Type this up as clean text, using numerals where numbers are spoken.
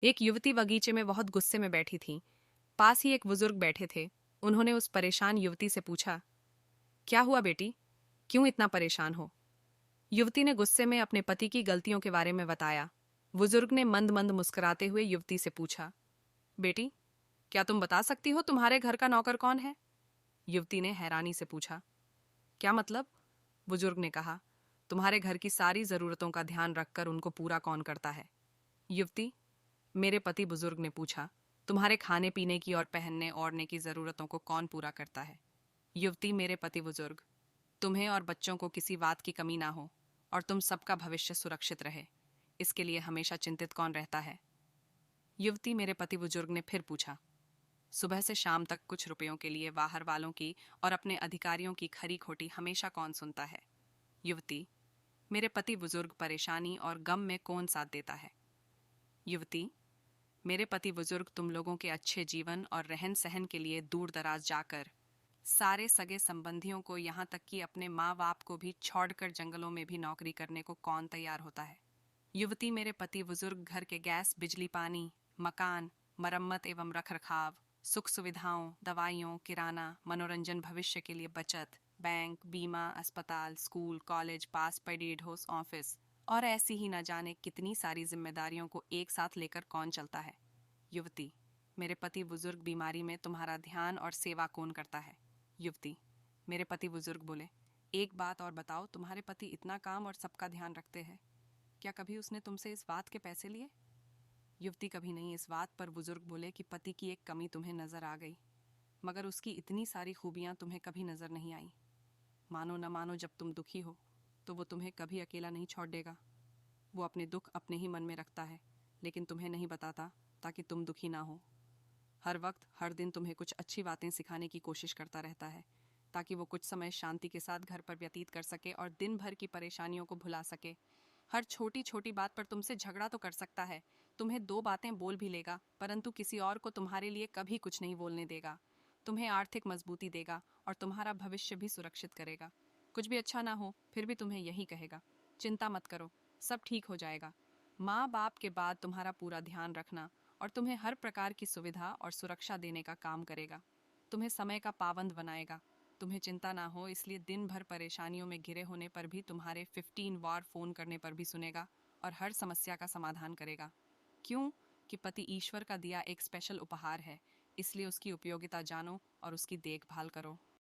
एक युवती बगीचे में बहुत गुस्से में बैठी थी। पास ही एक बुजुर्ग बैठे थे। उन्होंने उस परेशान युवती से पूछा, क्या हुआ बेटी, क्यों इतना परेशान हो? युवती ने गुस्से में अपने पति की गलतियों के बारे में बताया। बुजुर्ग ने मंद मंद मुस्कुराते हुए युवती से पूछा, बेटी, क्या तुम बता सकती हो तुम्हारे घर का नौकर कौन है? युवती ने हैरानी से पूछा, क्या मतलब? बुजुर्ग ने कहा, तुम्हारे घर की सारी जरूरतों का ध्यान रखकर उनको पूरा कौन करता है? युवती, मेरे पति। बुजुर्ग ने पूछा, तुम्हारे खाने पीने की और पहनने ओढ़ने की जरूरतों को कौन पूरा करता है? युवती, मेरे पति। बुजुर्ग, तुम्हें और बच्चों को किसी बात की कमी ना हो और तुम सबका भविष्य सुरक्षित रहे, इसके लिए हमेशा चिंतित कौन रहता है? युवती, मेरे पति। बुजुर्ग ने फिर पूछा, सुबह से शाम तक कुछ रुपयों के लिए बाहर वालों की और अपने अधिकारियों की खरी खोटी हमेशा कौन सुनता है? युवती, मेरे पति। बुजुर्ग, परेशानी और गम में कौन साथ देता है? युवती, मेरे पति। बुजुर्ग, तुम लोगों के अच्छे जीवन और रहन सहन के लिए दूर दराज जाकर सारे सगे संबंधियों को, यहाँ तक कि अपने माँ बाप को भी छोड़कर जंगलों में भी नौकरी करने को कौन तैयार होता है? युवती, मेरे पति। बुजुर्ग, घर के गैस, बिजली, पानी, मकान, मरम्मत एवं रख रखाव, सुख सुविधाओं, दवाइयों, किराना, मनोरंजन, भविष्य के लिए बचत, बैंक, बीमा, अस्पताल, स्कूल, कॉलेज, पास पेड हाउस, ऑफिस और ऐसी ही न जाने कितनी सारी जिम्मेदारियों को एक साथ लेकर कौन चलता है? युवती, मेरे पति। बुजुर्ग, बीमारी में तुम्हारा ध्यान और सेवा कौन करता है? युवती, मेरे पति। बुजुर्ग बोले, एक बात और बताओ, तुम्हारे पति इतना काम और सबका ध्यान रखते हैं, क्या कभी उसने तुमसे इस बात के पैसे लिए? युवती, कभी नहीं। इस बात पर बुजुर्ग बोले कि पति की एक कमी तुम्हें नजर आ गई, मगर उसकी इतनी सारी खूबियां तुम्हें कभी नजर नहीं आई। मानो न मानो, जब तुम दुखी हो तो वो तुम्हें कभी अकेला नहीं छोड़ देगा। वो अपने दुख अपने ही मन में रखता है, लेकिन तुम्हें नहीं बताता ताकि तुम दुखी ना हो। हर वक्त हर दिन तुम्हें कुछ अच्छी बातें सिखाने की कोशिश करता रहता है, ताकि वो कुछ समय शांति के साथ घर पर व्यतीत कर सके और दिन भर की परेशानियों को भुला सके। हर छोटी छोटी बात पर तुमसे झगड़ा तो कर सकता है, तुम्हें दो बातें बोल भी लेगा, परंतु किसी और को तुम्हारे लिए कभी कुछ नहीं बोलने देगा। तुम्हें आर्थिक मजबूती देगा और तुम्हारा भविष्य भी सुरक्षित करेगा। कुछ भी अच्छा ना हो फिर भी तुम्हें यही कहेगा, चिंता मत करो, सब ठीक हो जाएगा। माँ बाप के बाद तुम्हारा पूरा ध्यान रखना और तुम्हें हर प्रकार की सुविधा और सुरक्षा देने का काम करेगा। तुम्हें समय का पाबंद बनाएगा। तुम्हें चिंता ना हो इसलिए दिन भर परेशानियों में घिरे होने पर भी तुम्हारे 15 बार फोन करने पर भी सुनेगा और हर समस्या का समाधान करेगा। क्यों? कि पति ईश्वर का दिया एक स्पेशल उपहार है, इसलिए उसकी उपयोगिता जानो और उसकी देखभाल करो।